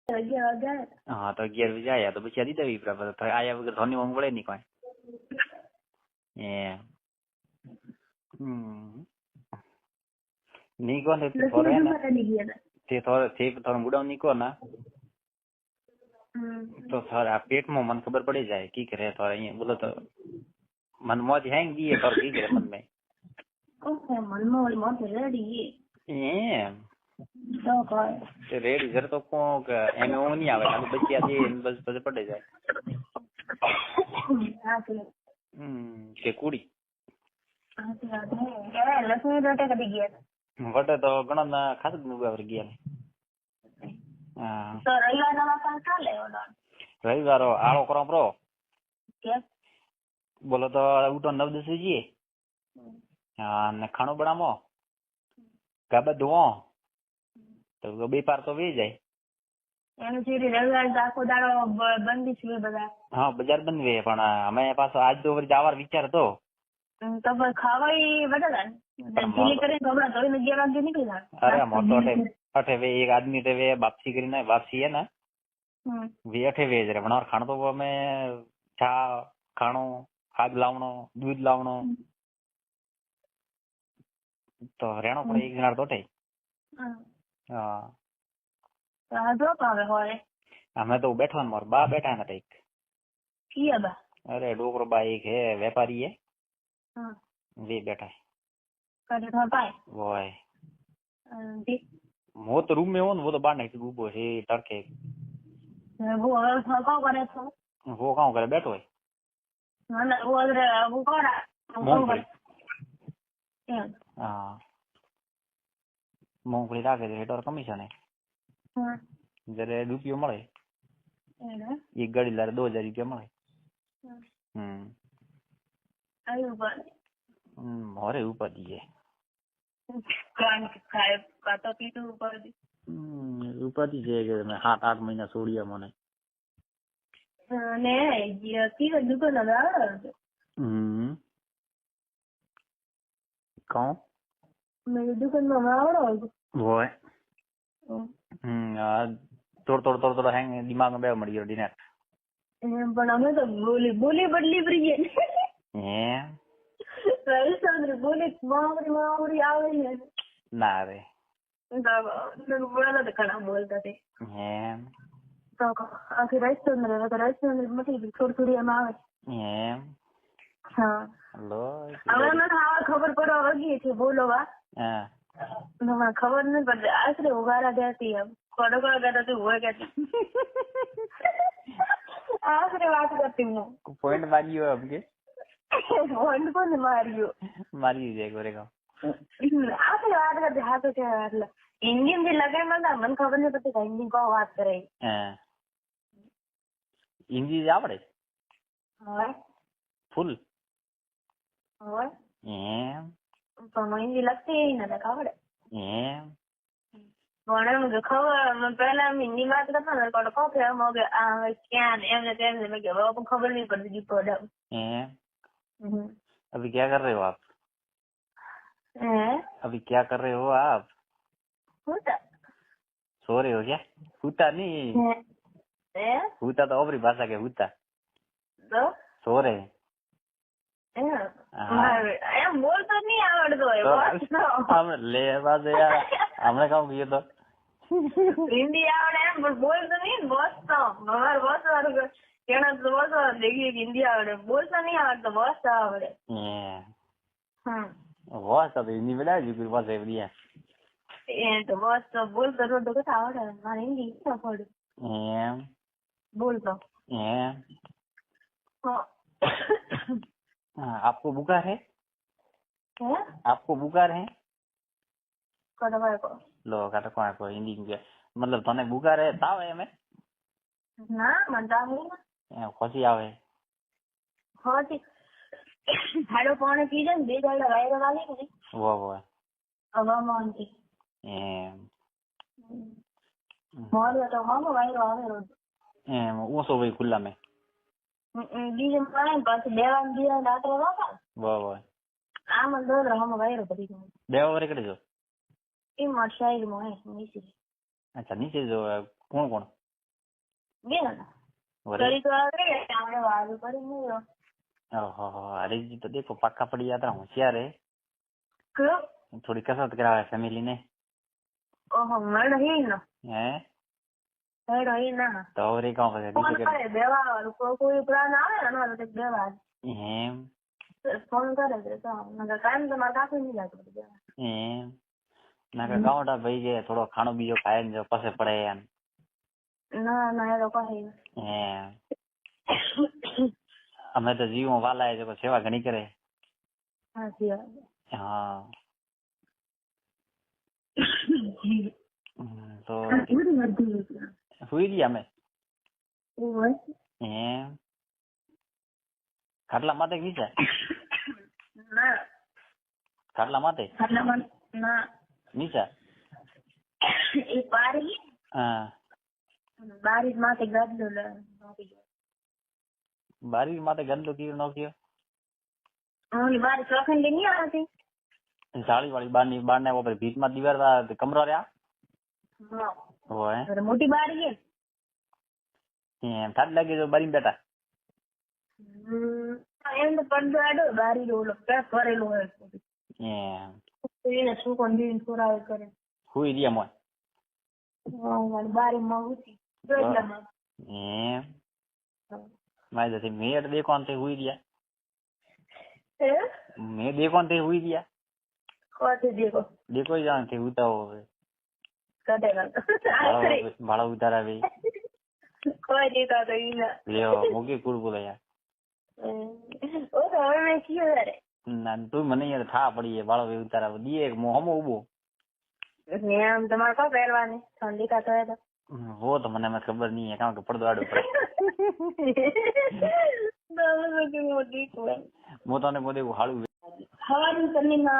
હા તો 11 વાગે આયા તો પછી દીધા વી બરાબર આયા વગર ધોની ઊંઘ વળે નહીં કોઈ એમ નીકો ને થોડે ને તે થોડો મુડાવ નીકો ના તો સર આ પેટમાં મને ખબર પડી જાય કી કરે તો અહીંયા બોલો તો મન મોજ હેંગ દીએ તો કી કરે મન में એમ તો રેડી જર તો કો કે એને ઊંઘ નહીં આવે ખાલી બચ્યા દે બસ પછી પડી જાય કે કુડી વટે તો ઘણા ખાસ મુગાવર ગયા હા રવિવારો આળો કરો પ્રો બોલો તો ઉઠો 9-10 જઈએ હા ને ખાણું બનાવો ગાબા ધોવો તો બે પાર તો વે જાય હા બજાર બંધ વે પણ અમે પાછો આજ તો જવાર વિચાર હતો અરે મોટો અઠે વે એક આદમી વે વાपसी કરીને वापसी है ना वे अठे वे जरे वनार खाण तो અમે ચા ખાણો ખાદ લાવણો દૂધ લાવણો તો રેણો પડે એક જણા તોટે હા અમે તો બેઠા ને માર બા બેઠા ને કઈક અરે ડોકરો બા એક હે વેપારી है वे बैठा है वो तो रूम में हो ना वो तो बाहर नहीं ऊबो है तड़के वो काम करे बैठो है हाँ मूंगफली રાખે છે હેઠળ કમિશન है જયારે રૂપિયો મળે એક ગાડી લારે 2000 રૂપિયા મળે મોરે ઉપાધિ છે ઉપાધિ છે કે 7-8 મહિના છોડ્યા મને कौन मेरी दुकान में आवड़ो वो है तोड़ हैंग दिमाग में मड़ी गयो डिनेट पण અમે તો બોલી બદલી પડી હે રાજસ્થાન બોલી માવડી આવે છે ના રે બોલા તો ઘણા બોલતા તે હે તો આખી રાજસ્થાન મતલબ થોડી એમ આવે હે હા લો હવે મને આ ખબર પડવા વગી છે બોલોવા હા મને ખબર નહીં પડતી આશરે ઉગારા દેતી એમ કોડો કરતા તું હોય કે આશરે વાત કરતી હું પોઈન્ટ માર્યો આપકે પોઈન્ટ કોને માર્યો મારી જાય કોરેગા આશરે વાત કરતી હા તો છે એટલે ઇન્ડિયન થી લગાઈ મને ખબર નહીં પડતી હિન્દી કો વાત કરે હા હિન્દી આવડે હા ફૂલ હોય એમ પણ હિન્દી લખતી નથી ખબર એમ પણ એમ કે ખબર પહેલા હિન્દી વાત કરતા ને કોડ કોફે એમ કે આ ક્યાં એમને તેમને મેં કે હવે ખબર નહીં પડતી દીપો એમ अभी क्या कर रहे हो आप अभी क्या कर रहे हो आप हुता सो रहे हो क्या हुता नहीं हुता तो अपनी भाषा के हुता तो सो रहे એમ બોલતો નહીં આવડતો હોય લે બાદ યાર હમણે કામ કીધું તો હિન્દી આવડે એમ પણ બોલતો નહીં બોસ તો માર બોસ વાળું કેણા તો બોસ દેખી હિન્દી આવડે બોલતો નહીં આવડતો બોસ આવડે બોસ તો હિન્દી બોલાય જ કોઈ પાસે એવડી એ તો બોસ તો બોલતો રોડો કથા આવડે મારે હિન્દી ન પડે એમ બોલતો એમ आपको बुखार है क्या आपको बुखार है लो काटा कोई को हिंदी में मतलब तने बुखार है ताव है में ना मन ताव नहीं ए खोसी आवे खोसी हाडो पानी पी ले બે દાડા વાયરો વાલી ને वो હવામાન થી મોર તો મામો વાયરો આવે રોજ ઓસો ભાઈ ખુલ્લા में બીજે પાણી પાછું દેવાન દીવા રાત્રે વાપા વાહ આમ દોર હમ વાયરો પડી ગયો દેવા વરે કરે જો એ માર સાઈડ માં હે નીચે અચ્છા નીચે જો કોણ ગયા ને કરી તો આવે આપણે વાળું કરી નહીં. ઓહો હરીશજી તો દેખો પાક્કા પડી જાતા હોશિયાર है. क्यों? थोड़ी कसरत करावे फैमिली ने. ओहो मैं नहीं ना. हैं? मैं नहीं ना. तो और एक काम करे. फोन करे देवा वालों कोई प्लान आवे ना तो देवा. એમ. फोन करे तो मगर टाइम तो मार काफी नहीं जातो देवा. એમ. નાકા કાઉન્ટા ભાઈ કે થોડો ખાણો બીજો ખાય ને જો પાસે પડે એમ. ના ના એ લોકો હે. એમ. અમે તો જીવો વાલા છે સેવા ઘણી કરે. હા જી. હા. તો હુઈ ગયા અમે. એમ. ખાટલા માટે નીચે. ના. ખાટલા માટે. ના. નીચે. એ બારી. હા. બારી માટે ગાડલો લે. બારી માટે ગાડલો કીધો નોખ્યો. ઓલી બારી ચોખંડ ની આવતી. જાળી વાળી બાર ને ઉપર ભીત માં દીવાર કમરો રહ્યા. હા. હોય. અરે મોટી બારી છે. એમ ઠાડ લાગે તો બારી બેઠા. એમ તો પડદો આડો બારી ઓલો પેક કરેલો હોય. એમ. એને શું કોણ દીન સુરાવે કરે. હુઈ રહ્યા મોય. હા બારી માં ઉતી. જોઈલામાં. એમ. માય જતી મેડ દેખોન તે હુઈ રહ્યા. મેં देखो ते हुई दिया कौन देखो देखो जान थे उता हो कटे बड़ा उतारा भी कोई देखा तो इना लियो मुके कुड़ बोला यार ओ तो मैं क्यों रे ना तू मने यार था पड़ी है बाळो वे उतारा दिए मो हम उबो हम तुम्हारे को पहलवान है ठंडी का तो है तो वो तो मने में खबर नहीं है काम के पर्दो आड़ो पड़े मो तो ने मोदे को हाळू हवा दी करनी ना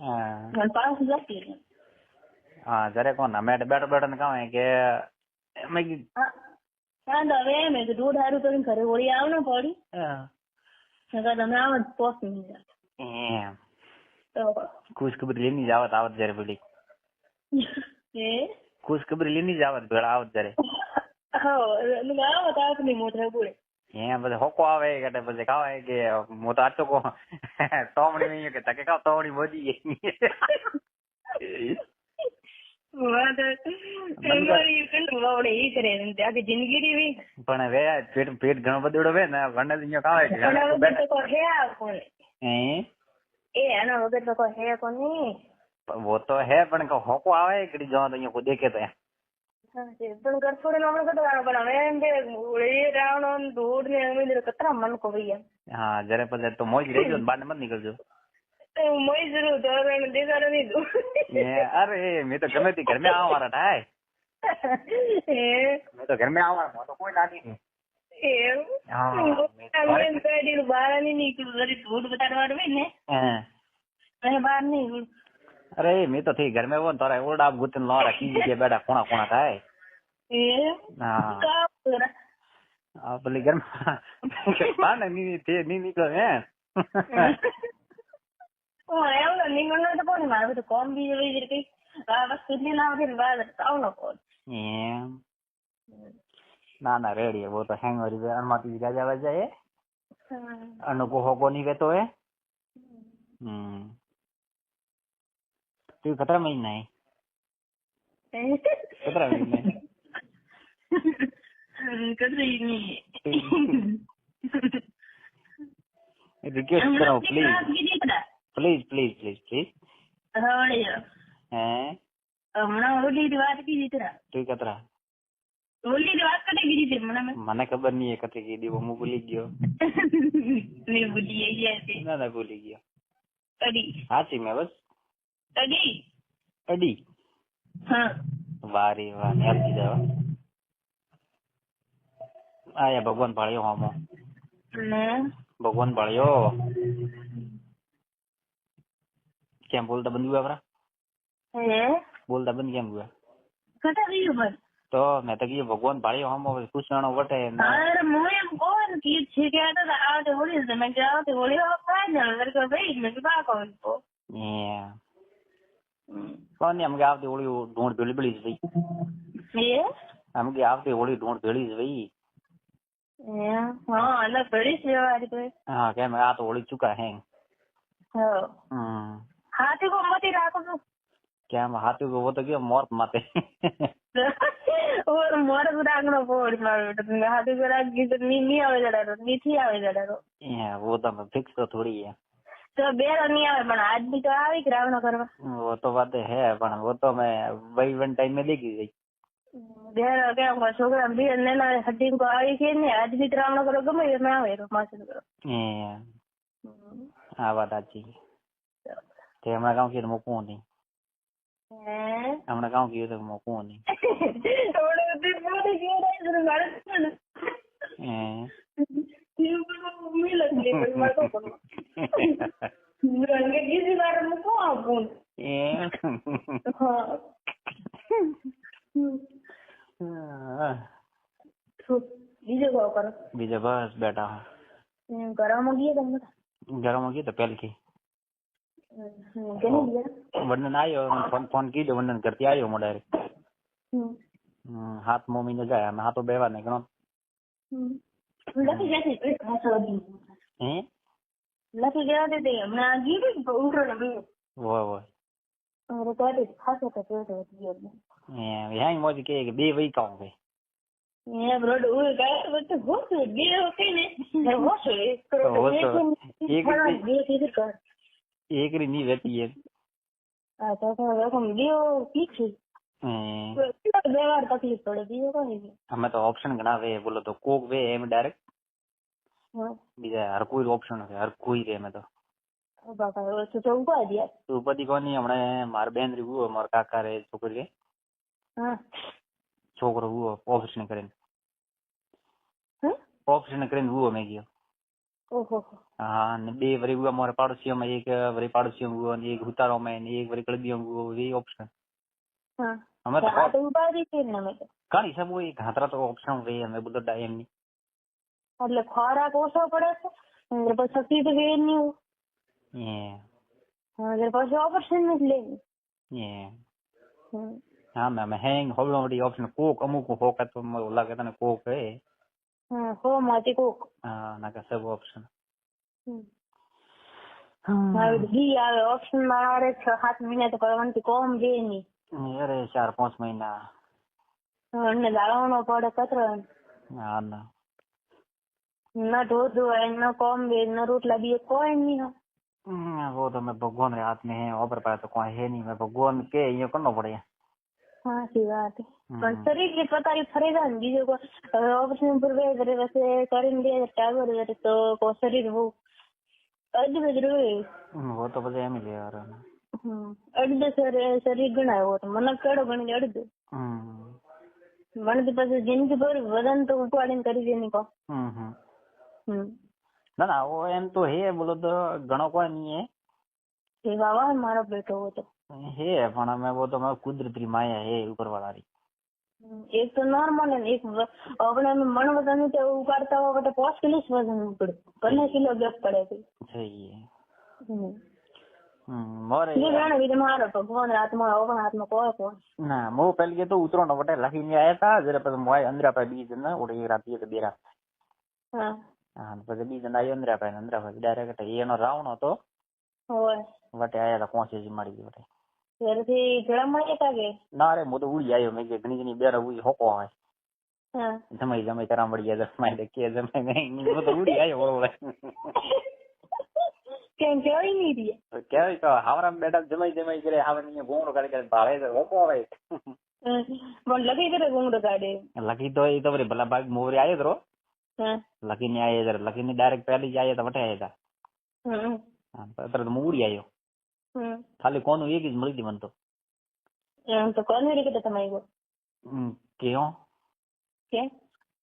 हां मन पास जाती है हां जरे कोन मैं बैठो बैठो ने कहवे के मैं हां तो वे मैं तो दूध हारू तो घरे ओली आव ना पड़ी हां नका તમે આવ પોસ નહીં એમ તો ખુશખબરી લેની જાવત આવત જરે બડી એ ખુશખબરી લેની જાવત ભેળા આવત જરે હા મને આવત આપની મોઢે બોલે એ બધે હોકો આવે કે પછી કાવે કે મો તો આટો કો તોમણી નહીં કે તકે કા તોમણી મોજી વાદે એમરી કંડ વાવડે ઈ કરે ને આખી જિંદગી રીવી પણ વે પેટ ઘણો બધુડો વે ને વંડે દિયો કાવે કે ઘણો બધો કો હે આ કોને એ આના વગર તો કો હે કોની वो तो है पण को होको आवे कड़ी जो तो को देखे तो हां से पण कर छोड़े नो हमने तो बना वे एंडे ओले रावण दूध ने में कतरा मन को भैया हां जरे पले तो मोज रही जो बाद मत निकल जो मोज जरूर तो मैंने देखा नहीं दो ये अरे मैं तो गमे थी घर में आवा मारा था मैं तो घर में आवा मो तो कोई नानी नहीं हां मैं पेड़ी बाहर नहीं निकल जरी दूध बताड़वाड़ में ने हां मैं बाहर नहीं अरे मैं तो थी घर में वो तोरा ओरडा गुतन लो रखी के बैठा कोना कोना था हां आप बोले घर में पान नहीं थे नहीं निकल है ओ एवलो निकल तो कोनी मारे तो कौन भी जरी जरी कई आ बस कितनी ना फिर बाद ताव न को ना ना रेडी है वो तो हैंग हो रही है अनुमति जा जावे जाए अनु को होको नहीं वेतो है तू कितना महीना है कितना महीना कितने नहीं रिक्वेस्ट करो प्लीज प्लीज प्लीज प्लीज हाँ हैं हमने ओली दी बात की थी तू कितना ओली दी बात कटे की थी મને ખબર નહીં એ કતે કી દી હું ભૂલી ગયો नहीं भूली है ऐसे ના ના ભૂલી ગયો अड़ी સાચી મેં બસ अड़ी અડી हाँ વારી વાહ યાદ દીધા આયા ભગવાન ભાળ્યો હોમો ને ભગવાન ભાળ્યો કેમ બોલતા બંધ हुआ આપરા है બોલતા બંધ કેમ हुआ कटा रही हो बस तो मैं तो ये भगवान भाड़ियो हम पूछनो वटे अरे मोए कौन की छे के आता आते होली से मैं जाते होली हो का ना मेरे को भाई मैं बा कौन को ये कौन हम गावती होली ढूंढ बिली बिली थी ये આમ કે આવતી હોળી ઢોંઢ ભેળી જ વઈ. હા એટલે ભેળી જ વ્યવહાર તો હા કેમ આ તો હોળી ચુકા હે. હાથી કો મતી રાખો તો કેમ હાથી કો તો કે મોર માતે ઓર મોર રાખનો પોડી મારો બેટા હાથી કો રાખ કી તો ની આવે જડારો નીથી આવે જડારો वो तो फिक्स तो थोड़ी है. तो बेरा नहीं आवे पण आज भी तो આવી જ રાવણો કરવા. वो तो बात है પણ वो तो मैं वही वन टाइम में देखी गई. બેરા કેમ છોકરા બે નેના હટી કો આવી કે ને આજ બી રાવણો કરો ગમે એ આવે રો માસી કરો. આ વાત સાચી. તે હમણાં કામ કીધું મૂકવું નહીં. હમણાં કામ કીધું તો મૂકવું નહીં. બીજો બસ બેઠા. ઘરમાં ગયે તમને ઘરમાં ગયો તો પહેલથી વંદન આવ્યો ફોન કીધો વંદન કરતી આવ્યો હું ડાયરેક્ટ 7 મહિને જાય અમે 7 બે વાર નીકળો. લખી ગયા તે હમણાં ગીધું ઉઠો ને હોય મોજ કે બે વહી કામ ભાઈ એકરી ની વેતી એ તકલીફ પડે બીજો કઈ અમે તો ઓપ્શન ઘણા વે બોલો તો કોક વે એમ ડાયરેક્ટ બીજા હર કોઈ ઓપ્શન છે હર કોઈ રે અમે તો ઉપરથી કોની હમણાં મારા બેન રહ્યું મારા કાકા રે છોકરી છોકરો હુઓ ઓપરેશન કરીને હુઓ મેં ગયો. હા ને બે વરી હુआ મારા પાડોશીઓમાં એક વરી પાડોશીઓ હુઓ ને એક ઉતારો માં ને એક વરી કળદીઓ હુઓ એ ઓપ્શન. અમે તો ઘણી સબ એક હાથરા તો ઓપ્શન વે અમે બધો ડાયમ ની એટલે ખોરાક ઓછો પડે છે પછી તો વે નહીં પછી ઓપરેશન નથી લેવું. હા મેમ હેંગ હોબળી ઓપ્શન કોક અમુક હોક તો લાગે તને કોક હે હો માંથી કોક હા ના સબ ઓપ્શન બી આવે ઓપ્શન માં આવે 6-7 મહિના તો કરવાનું કોમ દે નહીં. અરે 4-5 મહિના અને દાળવાનો પડે કતરો હા ના ના ધોધ હોય ન કોમ દે ન રોટલા બી કોઈ નહીં. वो तो मैं भगवान रे हाथ में है और पाए तो कोई है नहीं मैं भगवान के ये करना पड़ेगा. हाँ सी बात है पर शरीर की प्रकार फरेगा नहीं बीजो को ऑपरेशन पर वे करे वैसे करेंगे दे टावर है तो को शरीर वो अड़ बजरो वो तो बजे एम ले यार अड़ शरीर घना है वो तो मन केड़ो घणी अड़ दे मन के पास जिंदगी भर वजन तो उपाड़न કરી દેની को ना ना वो एम तो है बोलो तो घणो कोई नहीं है ये बाबा मारो बेटो वो तो है पण मैं वो तो मैं कुदरती माया है ऊपर वाला री एक तो नॉर्मल है एक अपने मन वजन तो उपाड़ता हुआ बटे 5 किलो वजन पड़े 15 किलो गैप पड़े सही है मोरे ये गाना भी मारो भगवान आत्मा ओपन आत्मा को ना मो पहले के तो उतरो न बटे लखी नहीं आया था जरा पर मोय अंदर पे बीज ना ओडे रात ये तो बेरा हां हां પછી બીજ ના અંદર પછી ડાયરેક્ટ એનો રાવણ હતો હોય વટે આયા તો કોંચે જ મારી ગયો ફેરથી જળા માં કાગે ના રે મો તો ઉડી આવ્યો મે કે ઘણી ઘણી બેરા ઉડી હોકો આવે હા જમાઈ કરા મળી ગયા દસમાઈ દે કે જમાઈ મો તો ઉડી આવ્યો બોલો કેમ કેવી ની રી કેવી તો હાવરા બેટા જમાઈ કરે આવે ની ગોંગડો કાઢી કરે ભાવે તો હોકો આવે પણ લગી કરે ગોંગડો કાઢે લગી તો એ તો વરી ભલા ભાગ મોરે આવ્યો તો लकी नहीं आए इधर लकी ने डायरेक्ट पहले ही आया था बटे आया था हां तो मूडी आयो खाली कोन एक ही मળી दी मन तो कोन रे के तमाई गो क्यों के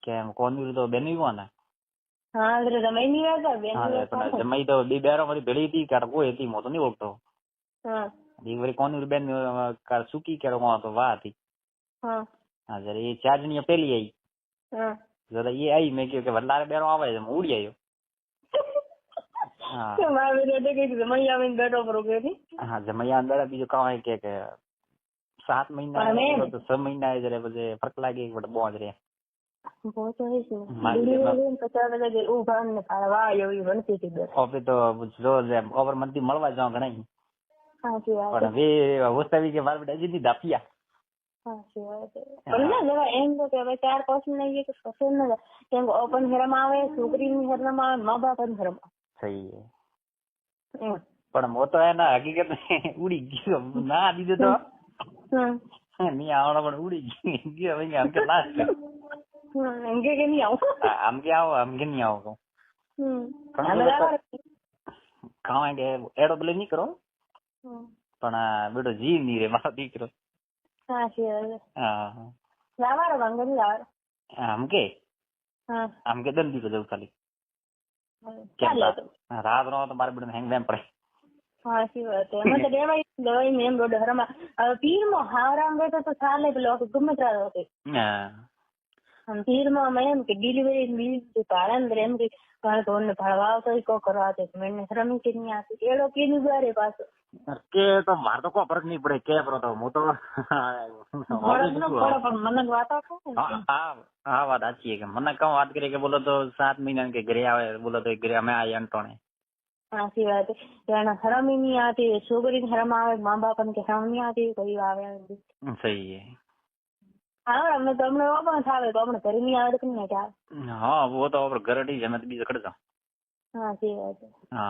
केम कोन रे तो बेनी कोना हां रे जमाई नहीं आता बेनी हां जमाई तो बी बेरो मारी भेड़ी थी काट को थी मो तो नहीं ओळखतो हां एक बारी कोन रे बेन का सुकी केरो को तो वा थी हां हां जरे ये चार जणी पहली आई हां जरा ये आई मैं क्यों के वल्लारे बेरो आवे है मूडी आयो हां तो मारे रे के जमैया में बैठो करो के थी हां जमैया अंदर बीजो का है के 7 મહિના તો 6 મહિના જયારે પછી ફરક લાગે બટ બોજ રે ઓપે તો રોજ એમ ઓવર મંથી મળવા જાવ ઘણા પણ હવે હોસ્તાવી કે માર બેટા જીદી દાપિયા એમ તો કે 4-5 મહિના કે કશું ન કેમ ઓપન હેરમ આવે છોકરીની હેરમ આવે મા બાપ ની હેરમ સહી હે પણ મો તો એના હકીકત ઉડી ગયો ના દીધો તો નહીં આવડો પણ ઉડી ગયો હવે આમ કે લાસ્ટ એમ કે નહીં આવો આમ કે નહીં આવો કાં કે એડો પેલો નહીં કરો પણ બેટો જી નહીં રે મારો દીકરો આમ કે દંડી જવું ખાલી રાત નો તો મારે બેટો હેંગ વેમ પડે સાચી વાત એમાં તો દેવાય દવાઈ મેમ રોડ હરમાં પીરમાં હારામ બેઠો તો ચાલે પેલો ગમે ત્યારે પીરમાં મેમ કે ડિલિવરી ભાડા એમ કે ઘરને ભાડવા આવતો કો કરવા દે મેં રમી કે નહીં આતી એડો કેની બારે પાછો કે તો માર તો કોઈ ફરક નહીં પડે કે તો હું તો મને વાત હા વાત સાચી કે મને કઉ વાત કરીએ કે બોલો તો 7 મહિના કે ઘરે આવે બોલો તો ઘરે અમે આવીએ અંટોણે સાચી વાત એને હરમી નહીં આતી છોકરી હરમ આવે મા બાપ ને કે હરમ નહીં આતી કઈ આવે સહી હે હા અમે તો અમને વાપસ આવે તો અમને ઘરે નહીં આવે તો નહીં આવે હા વો તો ઘરે જમે બીજે કડતા સાચી વાત હા